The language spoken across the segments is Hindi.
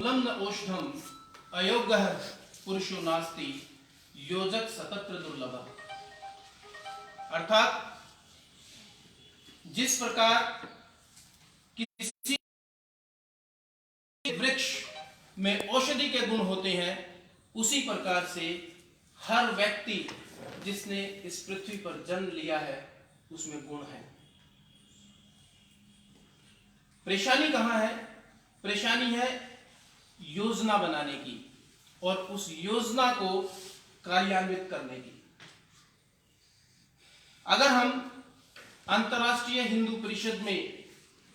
मूलम न औषधम अयोग्य पुरुषो नास्ति योजक सतत्र दुर्लभ। अर्थात जिस प्रकार किसी वृक्ष में औषधि के गुण होते हैं, उसी प्रकार से हर व्यक्ति जिसने इस पृथ्वी पर जन्म लिया है उसमें गुण है। परेशानी कहां है? परेशानी है योजना बनाने की और उस योजना को कार्यान्वित करने की। अगर हम अंतर्राष्ट्रीय हिंदू परिषद में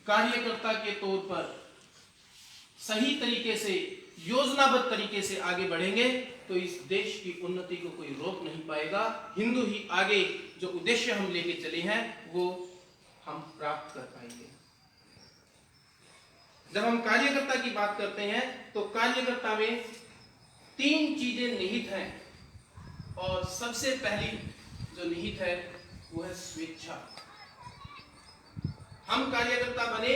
कार्यकर्ता के तौर पर सही तरीके से, योजनाबद्ध तरीके से आगे बढ़ेंगे तो इस देश की उन्नति को कोई रोक नहीं पाएगा। हिंदू ही आगे जो उद्देश्य हम लेके चले हैं वो हम प्राप्त कर पाएंगे। जब हम कार्यकर्ता की बात करते हैं तो कार्यकर्ता में 3 चीजें निहित हैं और सबसे पहली जो निहित है वो है स्वेच्छा। हम कार्यकर्ता बने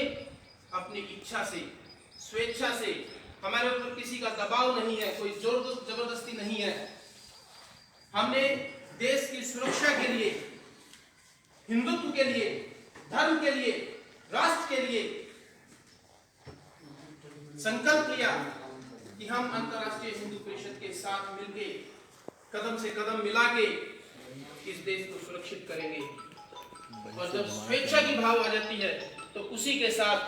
अपनी इच्छा से, स्वेच्छा से। हमारे ऊपर किसी का दबाव नहीं है, कोई जोर जबरदस्ती नहीं है। हमने देश की सुरक्षा के लिए, हिंदुत्व के लिए, धर्म के लिए, राष्ट्र के लिए संकल्प लिया कि हम अंतर्राष्ट्रीय हिंदू परिषद के साथ मिलके कदम से कदम मिला के इस देश को सुरक्षित करेंगे। और जब स्वेच्छा की भाव आ जाती है तो उसी के साथ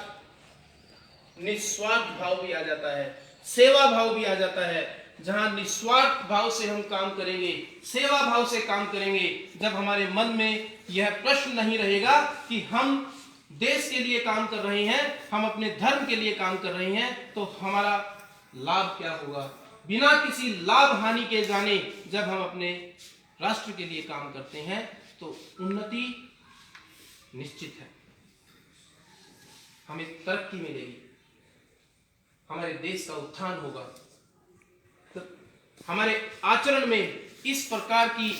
निस्वार्थ भाव भी आ जाता है, सेवा भाव भी आ जाता है। जहां निस्वार्थ भाव से हम काम करेंगे, सेवा भाव से काम करेंगे, जब हमारे मन में यह प्रश्न नहीं रहेगा कि हम देश के लिए काम कर रहे हैं, हम अपने धर्म के लिए काम कर रहे हैं, तो हमारा लाभ क्या होगा। बिना किसी लाभ हानि के जाने जब हम अपने राष्ट्र के लिए काम करते हैं तो उन्नति निश्चित है, हमें तरक्की मिलेगी, हमारे देश का उत्थान होगा। तो हमारे आचरण में इस प्रकार की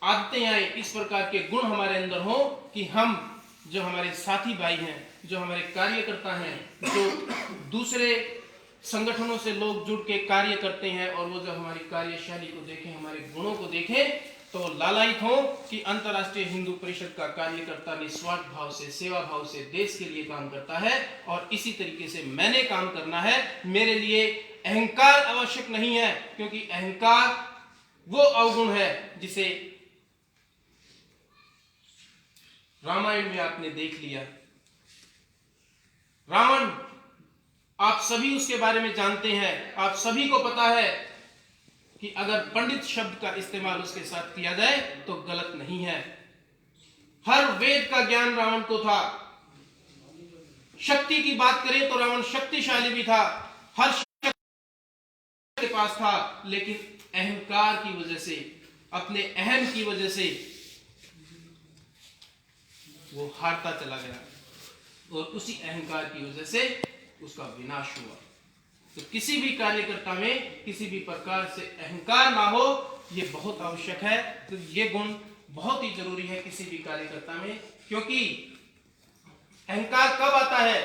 आदतें आए, इस प्रकार के गुण हमारे अंदर हो कि हम, जो हमारे साथी भाई हैं, जो हमारे कार्यकर्ता हैं, जो दूसरे संगठनों से लोग जुड़ के कार्य करते हैं और वो जब हमारी कार्यशैली को देखें, हमारे गुणों को देखें तो लालायित हो कि अंतर्राष्ट्रीय हिंदू परिषद का कार्यकर्ता निस्वार्थ भाव से, सेवा भाव से देश के लिए काम करता है। और इसी तरीके से मैंने काम करना है। मेरे लिए अहंकार आवश्यक नहीं है, क्योंकि अहंकार वो अवगुण है जिसे रामायण में आपने देख लिया। रावण, आप सभी उसके बारे में जानते हैं। आप सभी को पता है कि अगर पंडित शब्द का इस्तेमाल उसके साथ किया जाए तो गलत नहीं है। हर वेद का ज्ञान रावण को था। शक्ति की बात करें तो रावण शक्तिशाली भी था, हर शक्ति के पास था, लेकिन अहंकार की वजह से, अपने अहम की वजह से वो हारता चला गया और उसी अहंकार की वजह से उसका विनाश हुआ। तो किसी भी कार्यकर्ता में किसी भी प्रकार से अहंकार ना हो, ये बहुत आवश्यक है। तो ये गुण बहुत ही जरूरी है किसी भी कार्यकर्ता में, क्योंकि अहंकार कब आता है?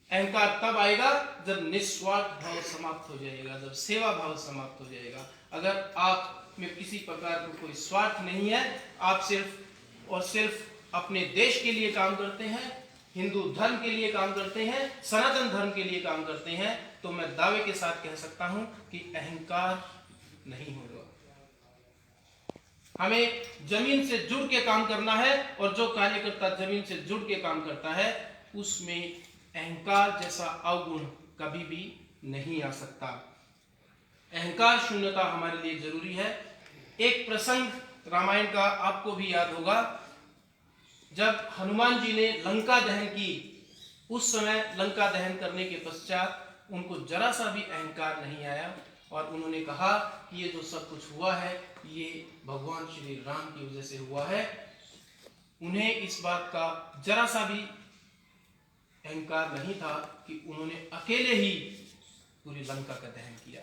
अहंकार तब आएगा जब निस्वार्थ भाव समाप्त हो जाएगा, जब सेवा भाव समाप्त हो जाएगा। अगर आप में किसी प्रकार का कोई स्वार्थ नहीं है, आप सिर्फ और सिर्फ अपने देश के लिए काम करते हैं, हिंदू धर्म के लिए काम करते हैं, सनातन धर्म के लिए काम करते हैं, तो मैं दावे के साथ कह सकता हूं कि अहंकार नहीं होगा। हमें जमीन से जुड़ के काम करना है और जो कार्यकर्ता जमीन से जुड़ के काम करता है उसमें अहंकार जैसा अवगुण कभी भी नहीं आ सकता। अहंकार शून्यता हमारे लिए जरूरी है। एक प्रसंग रामायण का आपको भी याद होगा, जब हनुमान जी ने लंका दहन की, उस समय लंका दहन करने के पश्चात उनको जरा सा भी अहंकार नहीं आया और उन्होंने कहा कि ये जो सब कुछ हुआ है ये भगवान श्री राम की वजह से हुआ है। उन्हें इस बात का जरा सा भी अहंकार नहीं था कि उन्होंने अकेले ही पूरी लंका का दहन किया।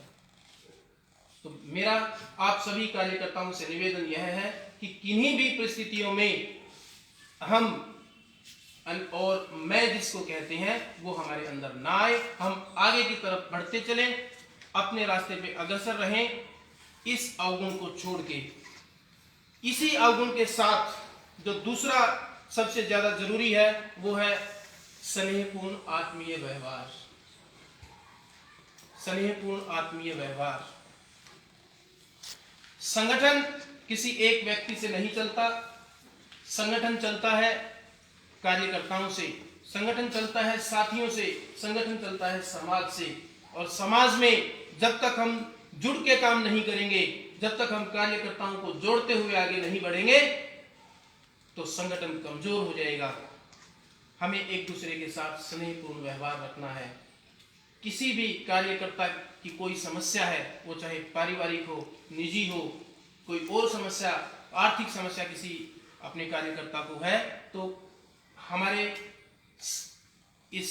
तो मेरा आप सभी कार्यकर्ताओं से निवेदन यह है कि किन्हीं भी परिस्थितियों में हम और मैं जिसको कहते हैं वो हमारे अंदर ना आए। हम आगे की तरफ बढ़ते चलें, अपने रास्ते पे अग्रसर रहें, इस अवगुण को छोड़ के। इसी अवगुण के साथ जो दूसरा सबसे ज्यादा जरूरी है वो है स्नेहपूर्ण आत्मीय व्यवहार। स्नेहपूर्ण आत्मीय व्यवहार। संगठन किसी एक व्यक्ति से नहीं चलता, संगठन चलता है कार्यकर्ताओं से, संगठन चलता है साथियों से, संगठन चलता है समाज से। और समाज में जब तक हम जुड़ के काम नहीं करेंगे, जब तक हम कार्यकर्ताओं को जोड़ते हुए आगे नहीं बढ़ेंगे, तो संगठन कमजोर हो जाएगा। हमें एक दूसरे के साथ स्नेहपूर्ण व्यवहार रखना है। किसी भी कार्यकर्ता की कोई समस्या है, वो चाहे पारिवारिक हो, निजी हो, कोई और समस्या, आर्थिक समस्या किसी अपने कार्यकर्ता को है, तो हमारे इस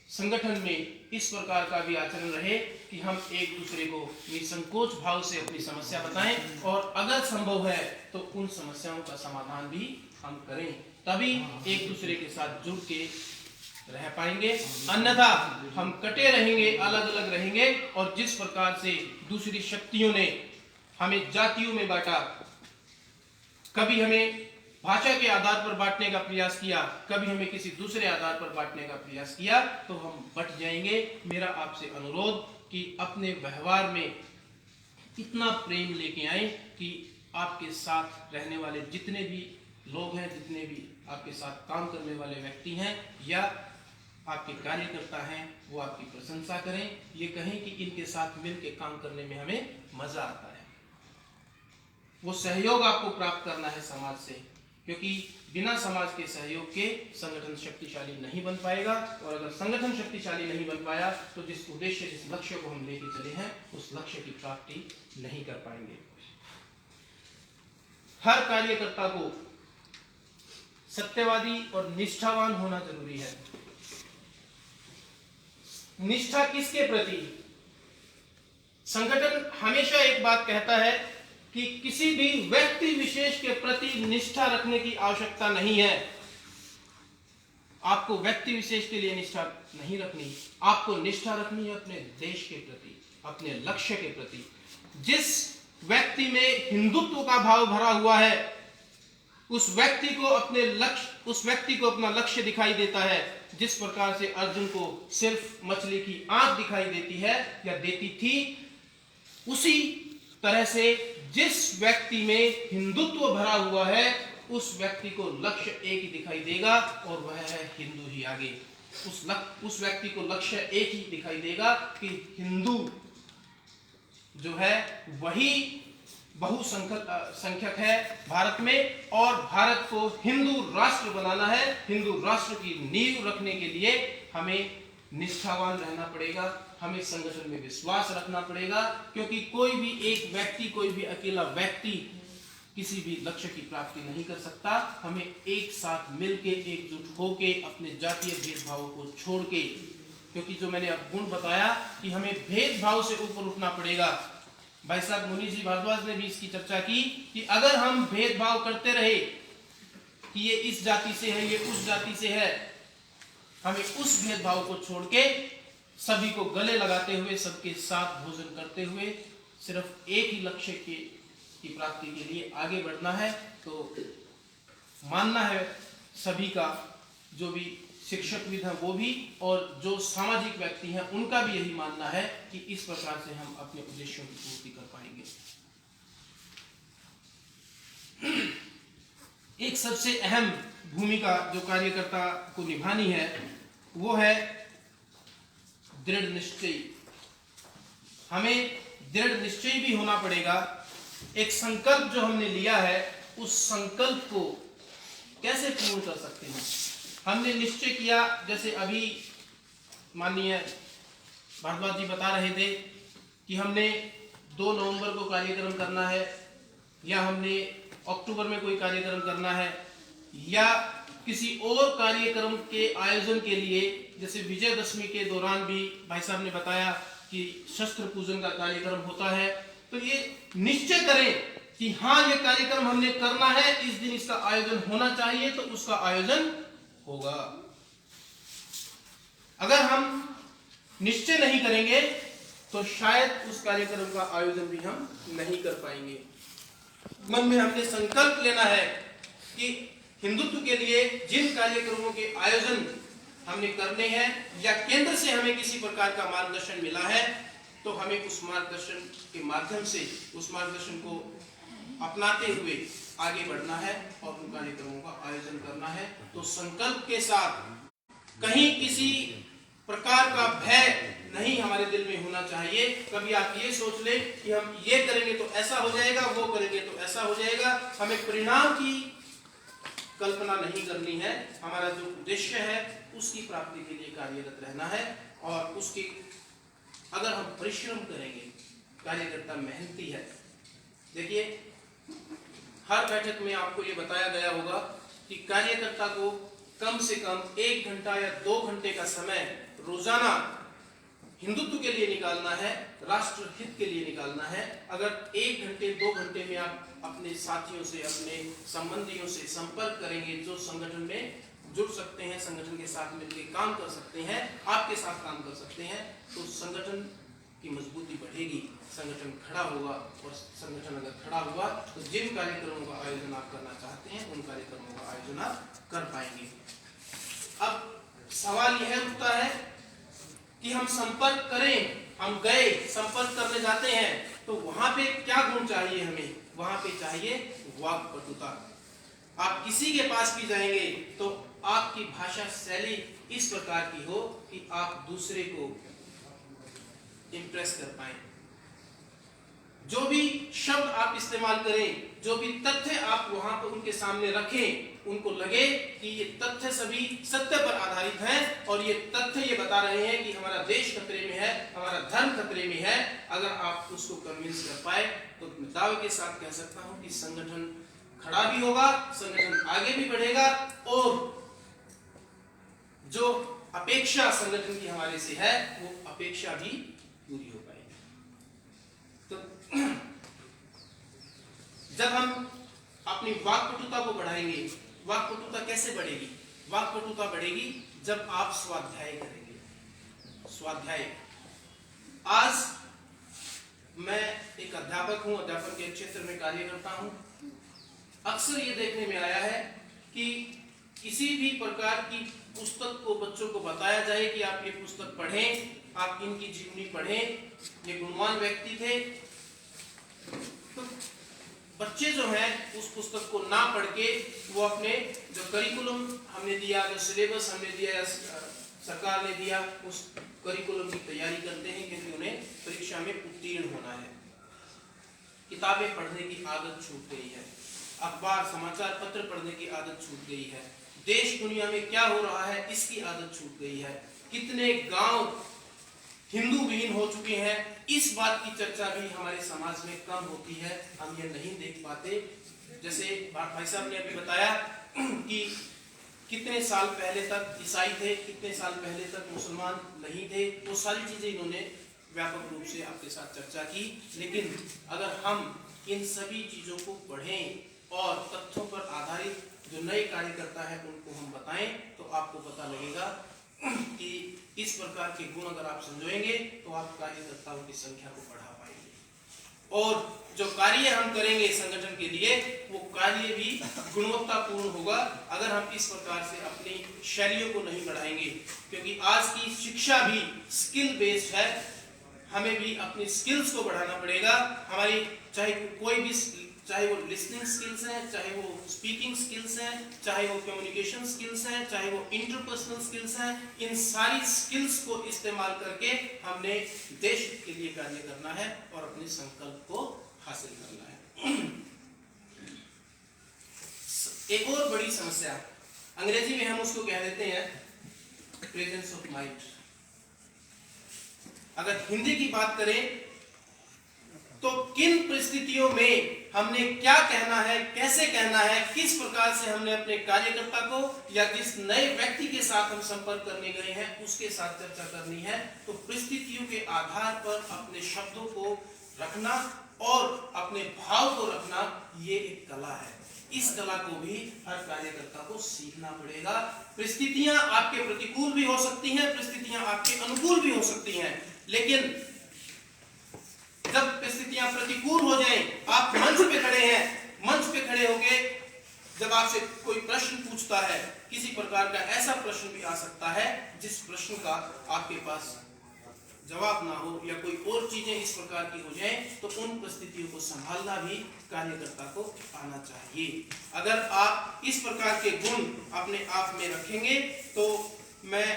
संगठन में इस प्रकार का भी आचरण रहे कि हम एक दूसरे को निसंकोच भाव से अपनी समस्या बताएं और अगर संभव है तो उन समस्याओं का समाधान भी हम करें, तभी एक दूसरे के साथ जुड़ के रह पाएंगे। अन्यथा हम कटे रहेंगे, अलग अलग रहेंगे। और जिस प्रकार से दूसरी शक्तियों ने हमें जातियों में बांटा, कभी हमें भाषा के आधार पर बांटने का प्रयास किया, कभी हमें किसी दूसरे आधार पर बांटने का प्रयास किया, तो हम बट जाएंगे। मेरा आपसे अनुरोध कि अपने व्यवहार में इतना प्रेम लेके आए कि आपके साथ रहने वाले जितने भी लोग हैं, जितने भी आपके साथ काम करने वाले व्यक्ति हैं या आपके कार्यकर्ता हैं, वो आपकी प्रशंसा करें, ये कहें कि इनके साथ मिलकर काम करने में हमें मजा आता है। वो सहयोग आपको प्राप्त करना है समाज से, क्योंकि बिना समाज के सहयोग के संगठन शक्तिशाली नहीं बन पाएगा। और अगर संगठन शक्तिशाली नहीं बन पाया तो जिस उद्देश्य, जिस लक्ष्य को हम लेके चले हैं, उस लक्ष्य की प्राप्ति नहीं कर पाएंगे। हर कार्यकर्ता को सत्यवादी और निष्ठावान होना जरूरी है। निष्ठा किसके प्रति? संगठन हमेशा एक बात कहता है कि किसी भी व्यक्ति विशेष के प्रति निष्ठा रखने की आवश्यकता नहीं है। आपको व्यक्ति विशेष के लिए निष्ठा नहीं रखनी, आपको निष्ठा रखनी है अपने देश के प्रति, अपने लक्ष्य के प्रति। जिस व्यक्ति में हिंदुत्व का भाव भरा हुआ है, उस व्यक्ति को अपने लक्ष्य, उस व्यक्ति को अपना लक्ष्य दिखाई देता है। जिस प्रकार से अर्जुन को सिर्फ मछली की आंख दिखाई देती है या देती थी, उसी तरह से जिस व्यक्ति में हिंदुत्व भरा हुआ है, उस व्यक्ति को लक्ष्य एक ही दिखाई देगा और वह है हिंदू ही। आगे उस व्यक्ति को लक्ष्य एक ही दिखाई देगा कि हिंदू जो है वही बहुसंख्यक है भारत में, और भारत को हिंदू राष्ट्र बनाना है। हिंदू राष्ट्र की नींव रखने के लिए हमें निष्ठावान रहना पड़ेगा, हमें संगठन में विश्वास रखना पड़ेगा, क्योंकि कोई भी एक व्यक्ति, कोई भी अकेला व्यक्ति किसी भी लक्ष्य की प्राप्ति नहीं कर सकता। हमें एक साथ मिलके, एकजुट होके, अपने जातीय भेदभावों को छोड़ के, क्योंकि जो मैंने अब गुण बताया कि हमें भेदभाव से ऊपर उठना पड़ेगा। भाई साहब मुनि जी भारद्वाज ने भी इसकी चर्चा की कि अगर हम भेदभाव करते रहे कि ये इस जाति से है, ये उस जाति से है, हमें उस भेदभाव को छोड़ के सभी को गले लगाते हुए, सबके साथ भोजन करते हुए, सिर्फ एक ही लक्ष्य की प्राप्ति के लिए आगे बढ़ना है। तो मानना है सभी का, जो भी शिक्षकविद हैं वो भी, और जो सामाजिक व्यक्ति हैं उनका भी यही मानना है कि इस प्रकार से हम अपने उद्देश्यों की पूर्ति कर पाएंगे। एक सबसे अहम भूमिका जो कार्यकर्ता को निभानी है वो है दृढ़ निश्चय। हमें दृढ़ निश्चय भी होना पड़ेगा। एक संकल्प जो हमने लिया है, उस संकल्प को कैसे पूर्ण कर सकते हैं? हमने निश्चय किया, जैसे अभी माननीय भारद्वाज जी बता रहे थे कि हमने 2 नवंबर को कार्यक्रम करना है, या हमने अक्टूबर में कोई कार्यक्रम करना है, या किसी और कार्यक्रम के आयोजन के लिए, जैसे विजयदशमी के दौरान भी भाई साहब ने बताया कि शस्त्र पूजन का कार्यक्रम होता है। तो ये निश्चय करें कि हाँ, ये कार्यक्रम हमने करना है, इस दिन इसका आयोजन होना चाहिए, तो उसका आयोजन होगा। अगर हम निश्चय नहीं करेंगे तो शायद उस कार्यक्रम का आयोजन भी हम नहीं कर पाएंगे। मन में हमने संकल्प लेना है कि हिंदुत्व के लिए जिन कार्यक्रमों के आयोजन हमने करने हैं या केंद्र से हमें किसी प्रकार का मार्गदर्शन मिला है, तो हमें उस मार्गदर्शन के माध्यम से उस मार्गदर्शन को अपनाते हुए आगे बढ़ना है और उन कार्यक्रमों का आयोजन करना है। तो संकल्प के साथ कहीं किसी प्रकार का भय नहीं हमारे दिल में होना चाहिए। कभी आप ये सोच ले कि हम ये करेंगे तो ऐसा हो जाएगा, वो करेंगे तो ऐसा हो जाएगा। हमें परिणाम की कल्पना नहीं करनी है। हमारा जो उद्देश्य है उसकी प्राप्ति के लिए कार्यरत रहना है और उसकी अगर हम परिश्रम करेंगे, कार्यकर्ता मेहनती है। देखिए, हर बैठक में आपको ये बताया गया होगा कि कार्यकर्ता को कम से कम 1 घंटा या 2 घंटे का समय रोजाना हिंदुत्व के लिए निकालना है, राष्ट्र हित के लिए निकालना है। अगर 1 घंटे 2 घंटे में आप अपने साथियों से, अपने संबंधियों से संपर्क करेंगे, जो संगठन में जुड़ सकते हैं, संगठन के साथ मिलकर काम कर सकते हैं, आपके साथ काम कर सकते हैं, तो संगठन की मजबूती बढ़ेगी, संगठन खड़ा होगा। और संगठन अगर खड़ा हुआ तो जिन कार्यक्रमों का आयोजन आप करना चाहते हैं उन कार्यक्रमों का आयोजन आप कर पाएंगे। अब सवाल यह उठता है कि हम संपर्क करें, हम गए संपर्क करने जाते हैं तो वहां पे क्या गुण चाहिए हमें? वहां पे चाहिए वाक्पटुता। आप किसी के पास भी जाएंगे तो आपकी भाषा शैली इस प्रकार की हो कि आप दूसरे को इंप्रेस कर पाए। जो भी शब्द आप इस्तेमाल करें, जो भी तथ्य आप वहां पर उनके सामने रखें, उनको लगे कि ये तथ्य सभी सत्य पर आधारित हैं और ये तथ्य ये बता रहे हैं कि हमारा देश खतरे में है, हमारा धर्म खतरे में है। अगर आप उसको कन्विंस कर पाए तो मैं दावे के साथ कह सकता हूं कि संगठन खड़ा भी होगा, संगठन आगे भी बढ़ेगा और जो अपेक्षा संगठन की हमारे से है वो अपेक्षा भी पूरी हो पाएगी। तो जब हम अपनी वाक्पटुता को बढ़ाएंगे, वाक्पटुता कैसे बढ़ेगी? वाक्पटुता बढ़ेगी जब आप स्वाध्याय करेंगे। स्वाध्याय, आज मैं एक अध्यापक हूं, अध्यापन के क्षेत्र में कार्य करता हूं। अक्सर ये देखने में आया है कि किसी भी प्रकार की पुस्तक को बच्चों को बताया जाए कि आप ये पुस्तक पढ़ें, आप इनकी जीवनी पढ़ें, ये गुणवान व्यक्ति थे, तो बच्चे जो हैं उस पुस्तक को ना पढ़ के वो अपने जो करिकुलम हमने दिया, जो सिलेबस हमने दिया या सरकार ने दिया, उस करिकुलम की तैयारी करते हैं क्योंकि उन्हें परीक्षा में उत्तीर्ण होना है। किताबें पढ़ने की आदत छूट गई है, अखबार समाचार पत्र पढ़ने की आदत छूट गई है, देश दुनिया में क्या हो रहा है इसकी आदत छूट गई है। कितने गांव हिंदू विहीन हो चुके हैं, इस बात की चर्चा भी हमारे समाज में कम होती है, हम ये नहीं देख पाते। जैसे भाई साहब ने अभी बताया कि कितने साल पहले तक ईसाई थे, कितने साल पहले तक मुसलमान नहीं थे, वो सारी चीजें इन्होंने व्यापक रूप से आपके साथ चर्चा की। लेकिन अगर हम इन सभी चीजों को पढ़ें और तथ्यों पर आधारित जो नए कार्यकर्ता है उनको हम बताएं तो आपको पता लगेगा कि इस प्रकार के गुण अगर आप समझेंगे तो आप कार्यकर्ताओं की संख्या को बढ़ा पाएंगे और जो कार्य हम करेंगे संगठन के लिए वो कार्य भी गुणवत्तापूर्ण होगा। अगर हम इस प्रकार से अपनी शैलियों को नहीं बढ़ाएंगे, क्योंकि आज की शिक्षा भी स्किल बेस्ड है, हमें भी अपनी स्किल्स को बढ़ाना पड़ेगा। हमारी चाहे कोई भी, चाहे वो लिसनिंग स्किल्स हैं, चाहे वो स्पीकिंग स्किल्स हैं, चाहे वो कम्युनिकेशन स्किल्स हैं, चाहे वो इंटरपर्सनल स्किल्स हैं, इन सारी स्किल्स को इस्तेमाल करके हमने देश के लिए कार्य करना है और अपने संकल्प को हासिल करना है। एक और बड़ी समस्या, अंग्रेजी में हम उसको कह देते हैं प्रेजेंस ऑफ माइंड। अगर हिंदी की बात करें तो किन परिस्थितियों में हमने क्या कहना है, कैसे कहना है, किस प्रकार से हमने अपने कार्यकर्ता को या जिस नए व्यक्ति के साथ हम संपर्क करने गए हैं उसके साथ चर्चा करनी है। तो परिस्थितियों के आधार पर अपने शब्दों को रखना और अपने भाव को रखना, ये एक कला है। इस कला को भी हर कार्यकर्ता को सीखना पड़ेगा। परिस्थितियां आपके प्रतिकूल भी हो सकती हैं, परिस्थितियां आपके अनुकूल भी हो सकती हैं, लेकिन जब परिस्थितियां प्रतिकूल हो जाएं, आप मंच पे खड़े हैं, मंच पे खड़े होके जब आपसे कोई प्रश्न पूछता है, किसी प्रकार का ऐसा प्रश्न भी आ सकता है जिस प्रश्न का आपके पास जवाब ना हो या कोई और चीजें इस प्रकार की हो जाएं, तो उन परिस्थितियों को संभालना भी कार्यकर्ता को आना चाहिए। अगर आप इस प्रकार के गुण अपने आप में रखेंगे तो मैं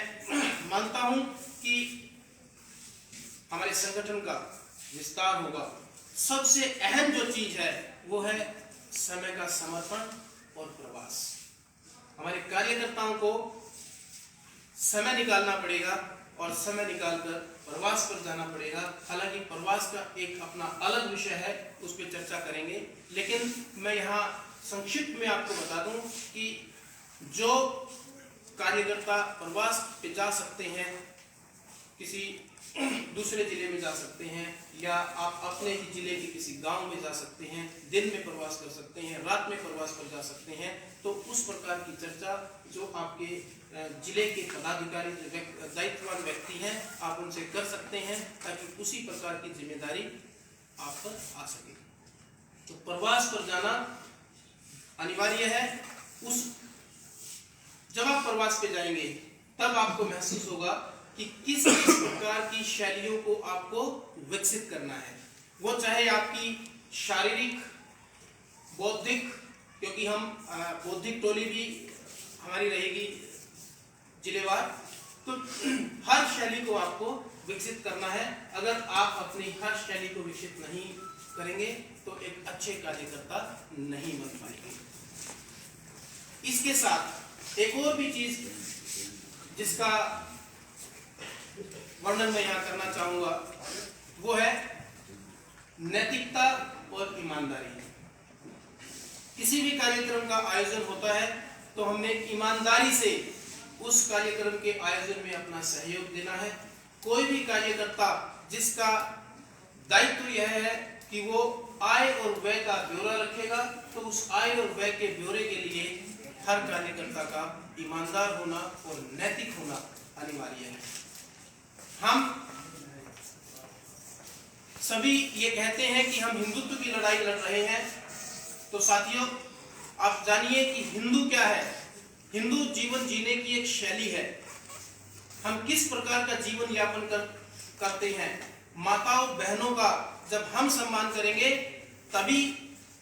मानता हूं कि हमारे संगठन का विस्तार होगा। सबसे अहम जो चीज है वो है समय का समर्पण और प्रवास। हमारे कार्यकर्ताओं को समय निकालना पड़ेगा और समय निकालकर प्रवास पर जाना पड़ेगा। हालांकि प्रवास का एक अपना अलग विषय है, उस पर चर्चा करेंगे, लेकिन मैं यहाँ संक्षिप्त में आपको बता दूं कि जो कार्यकर्ता प्रवास पे जा सकते हैं, किसी दूसरे जिले में जा सकते हैं या आप अपने ही जिले के किसी गांव में जा सकते हैं, दिन में प्रवास कर सकते हैं, रात में प्रवास पर जा सकते हैं, तो उस प्रकार की चर्चा जो आपके जिले के पदाधिकारी दायित्ववान व्यक्ति हैं, आप उनसे कर सकते हैं ताकि उसी प्रकार की जिम्मेदारी आप पर आ सके। तो प्रवास पर जाना अनिवार्य है। जब आप प्रवास पे जाएंगे तब आपको महसूस होगा कि किस प्रकार की शैलियों को आपको विकसित करना है, वो चाहे आपकी शारीरिक, बौद्धिक, क्योंकि हम बौद्धिक टोली भी हमारी रहेगी जिलेवार, तो हर शैली को आपको विकसित करना है। अगर आप अपनी हर शैली को विकसित नहीं करेंगे तो एक अच्छे कार्यकर्ता नहीं बन पाएंगे। इसके साथ एक और भी चीज जिसका वर्णन मैं यहाँ करना चाहूंगा वो है नैतिकता और ईमानदारी। किसी भी कार्यक्रम का आयोजन होता है तो हमने ईमानदारी से उस कार्यक्रम के आयोजन में अपना सहयोग देना है। कोई भी कार्यकर्ता जिसका दायित्व यह है कि वो आय और व्यय का ब्यौरा रखेगा, तो उस आय और व्यय के ब्यौरे के लिए हर कार्यकर्ता का ईमानदार होना और नैतिक होना अनिवार्य है। हम सभी ये कहते हैं कि हम हिंदुत्व की लड़ाई लड़ रहे हैं, तो साथियों आप जानिए कि हिंदू क्या है। हिंदू जीवन जीने की एक शैली है। हम किस प्रकार का जीवन यापन करते हैं। माताओं बहनों का जब हम सम्मान करेंगे तभी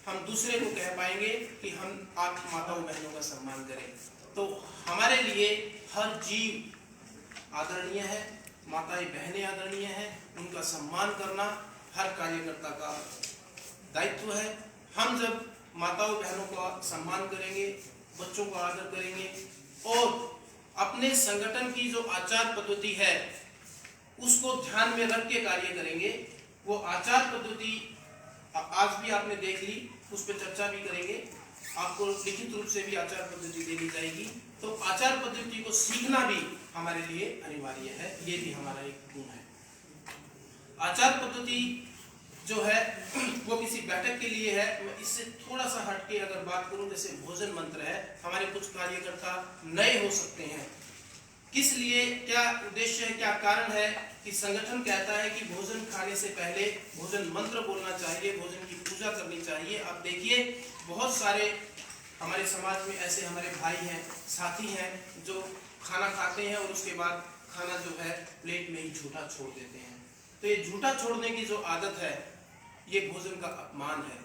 हम दूसरे को कह पाएंगे कि हम आप माताओं बहनों का सम्मान करें। तो हमारे लिए हर जीव आदरणीय है, माताएं बहनें आदरणीय हैं, उनका सम्मान करना हर कार्यकर्ता का दायित्व है। हम जब माताओं बहनों का सम्मान करेंगे, बच्चों का आदर करेंगे और अपने संगठन की जो आचार पद्धति है उसको ध्यान में रख के कार्य करेंगे, वो आचार पद्धति आज भी आपने देख ली, उस पर चर्चा भी करेंगे। आपको लिखित रूप से भी आचार पद्धति दे दी जाएगी, तो आचार पद्धति को सीखना भी हमारे लिए अनिवार्य है। ये भी हमारा एक गुण है। आचार पद्धति जो है वो किसी बैठक के लिए है। मैं इससे थोड़ा सा हटके अगर बात करूं, जैसे भोजन मंत्र है, हमारे कुछ कार्यकर्ता नए हो सकते हैं। किस लिए, क्या उद्देश्य है, क्या कारण है कि संगठन कहता है कि भोजन खाने से पहले भोजन मंत्र बोलना चाहिए, भोजन की पूजा करनी चाहिए। आप देखिए बहुत सारे हमारे समाज में ऐसे हमारे भाई हैं, साथी हैं जो खाना खाते हैं और उसके बाद खाना जो है प्लेट में ही झूठा छोड़ देते हैं। तो ये झूठा छोड़ने की जो आदत है ये भोजन का अपमान है।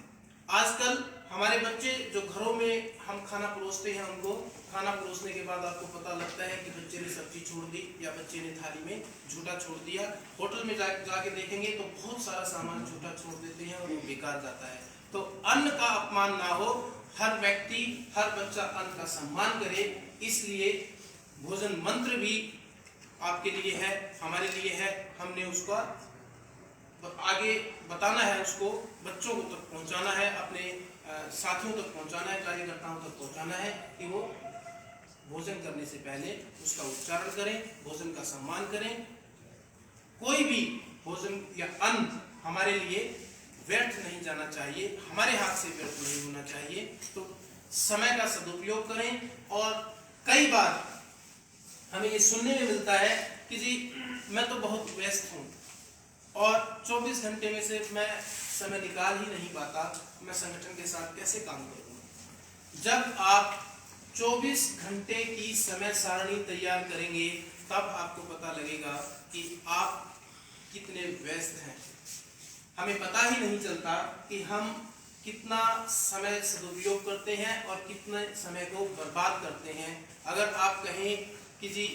आजकल हमारे बच्चे जो घरों में हम खाना परोसते हैं, उनको खाना परोसने के बाद आपको पता लगता है कि बच्चे ने सब्जी छोड़ दी या बच्चे ने थाली में झूठा छोड़ दिया। होटल में जाके देखेंगे तो बहुत सारा सामान झूठा छोड़ देते हैं और वो बेकार जाता है। तो अन्न का अपमान ना हो, हर व्यक्ति, हर बच्चा अन्न का सम्मान करे। इसलिए भोजन मंत्र भी आपके लिए है, हमारे लिए है। हमने उसका आगे बताना है, उसको बच्चों तक पहुंचाना है, अपने साथियों तक पहुंचाना है, कार्यकर्ताओं तक पहुंचाना है कि वो भोजन करने से पहले उसका उच्चारण करें, भोजन का सम्मान करें। कोई भी भोजन या अन्न हमारे लिए व्यर्थ नहीं जाना चाहिए, हमारे हाथ से व्यर्थ नहीं होना चाहिए। तो समय का सदुपयोग करें। और कई बार हमें ये सुनने में मिलता है कि जी मैं तो बहुत व्यस्त हूँ और 24 घंटे में से मैं समय निकाल ही नहीं पाता, मैं संगठन के साथ कैसे काम करूँगा। जब आप 24 घंटे की समय सारणी तैयार करेंगे तब आपको पता लगेगा कि आप कितने व्यस्त हैं। हमें पता ही नहीं चलता कि हम कितना समय सदुपयोग करते हैं और कितने समय को बर्बाद करते हैं। अगर आप कहें कि जी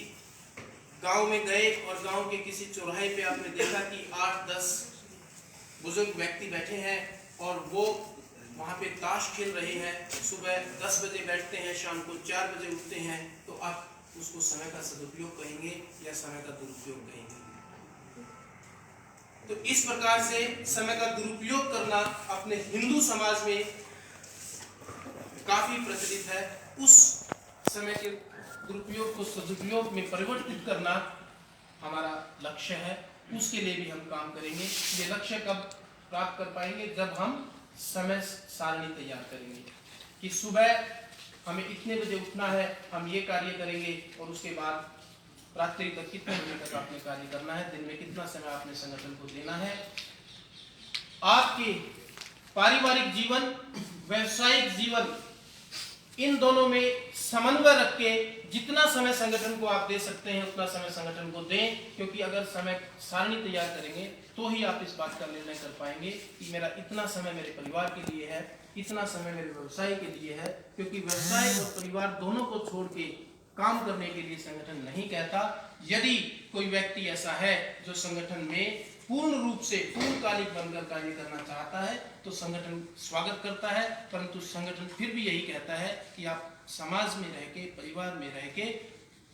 गांव में गए और गांव के किसी चौराहे पे आपने देखा कि 8-10 बुजुर्ग व्यक्ति बैठे हैं और वो वहाँ पे ताश खेल रहे हैं, सुबह 10 बजे बैठते हैं, शाम को 4 बजे उठते हैं, तो आप उसको समय का सदुपयोग कहेंगे या समय का दुरुपयोग कहेंगे। तो इस प्रकार से समय का दुरुपयोग करना अपने हिंदू समाज में काफी प्रचलित है। उस समय के दुरुपयोग को सदुपयोग में परिवर्तित करना हमारा लक्ष्य है। उसके लिए भी हम काम करेंगे। ये लक्ष्य कब प्राप्त कर पाएंगे? जब हम समय सारणी तैयार करेंगे कि सुबह हमें इतने बजे उठना है, हम ये कार्य करेंगे और उसके बाद रात्रि तक कितने बजे तक आपने कार्य करना है, दिन में कितना समय आपने संगठन को देना है। आपके पारिवारिक जीवन, व्यवसायिक जीवन, इन दोनों में समन्वय रख के जितना समय संगठन को आप दे सकते हैं उतना समय संगठन को दें। क्योंकि अगर समय सारणी तैयार करेंगे तो ही आप इस बात का निर्णय कर पाएंगे कि मेरा इतना समय मेरे परिवार के लिए है, इतना समय मेरे व्यवसाय के लिए है। क्योंकि व्यवसाय और परिवार दोनों को छोड़ के काम करने के लिए संगठन नहीं कहता। यदि कोई व्यक्ति ऐसा है जो संगठन में पूर्ण रूप से पूर्णकालिक बनकर कार्य करना चाहता है तो संगठन स्वागत करता है, परंतु संगठन फिर भी यही कहता है कि आप समाज में रह के, परिवार में रह के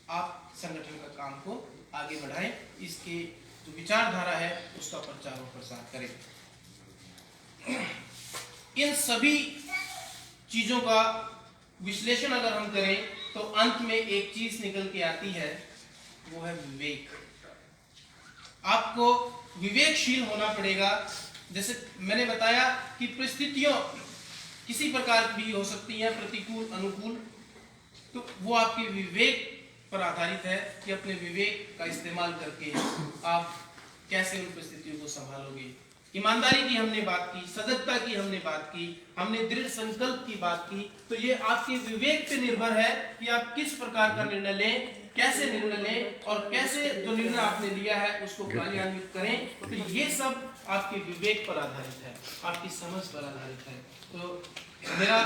आप संगठन का काम को आगे बढ़ाएं। इसके जो विचारधारा है उसका प्रचार और प्रसार करें। इन सभी चीजों का विश्लेषण अगर हम करें तो अंत में एक चीज निकल के आती है, वो है विवेक। आपको विवेकशील होना पड़ेगा। जैसे मैंने बताया कि परिस्थितियों किसी प्रकार की हो सकती हैं, प्रतिकूल, अनुकूल, तो वो आपके विवेक पर आधारित है कि अपने विवेक का इस्तेमाल करके आप कैसे उन परिस्थितियों को संभालोगे। ईमानदारी की हमने बात की, सजगता की हमने बात की, हमने दृढ़ संकल्प की बात की। तो ये आपके विवेक पे निर्भर है कि आप किस प्रकार का निर्णय लें, कैसे निर्णय लें और कैसे जो निर्णय आपने लिया है उसको कार्यान्वित करें। तो ये सब आपके विवेक पर आधारित है, आपकी समझ पर आधारित है। तो मेरा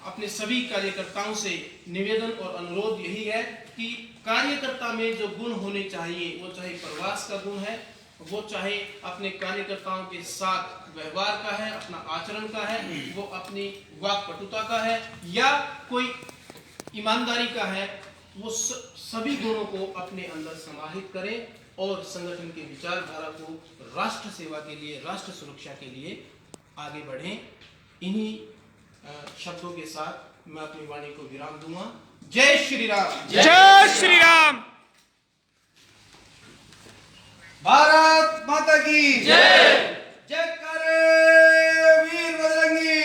अपने सभी कार्यकर्ताओं से निवेदन और अनुरोध यही है कि कार्यकर्ता में जो गुण होने चाहिए, वो चाहे प्रवास का गुण है, वो चाहे अपने कार्यकर्ताओं के साथ व्यवहार का है, अपना आचरण का है, वो अपनी वाक्पटुता का है, या कोई ईमानदारी का है, वो सभी गुणों को अपने अंदर समाहित करें और संगठन के विचारधारा को राष्ट्र सेवा के लिए, राष्ट्र सुरक्षा के लिए आगे बढ़ें। इन्हीं शब्दों के साथ मैं अपनी वाणी को विराम दूंगा। जय श्री राम। जय श्री राम। भारत माता की जय। जय करे वीर बजरंगी।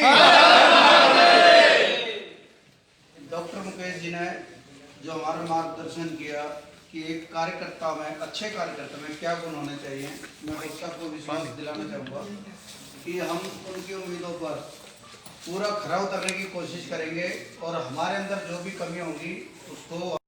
डॉक्टर मुकेश जी ने जो हमारा मार्गदर्शन किया कि एक कार्यकर्ता में, अच्छे कार्यकर्ता में क्या गुण होने चाहिए, मैं उसका को विश्वास दिलाना चाहूँगा कि हम उनकी उम्मीदों पर पूरा खरा उतरने की कोशिश करेंगे और हमारे अंदर जो भी कमी होगी उसको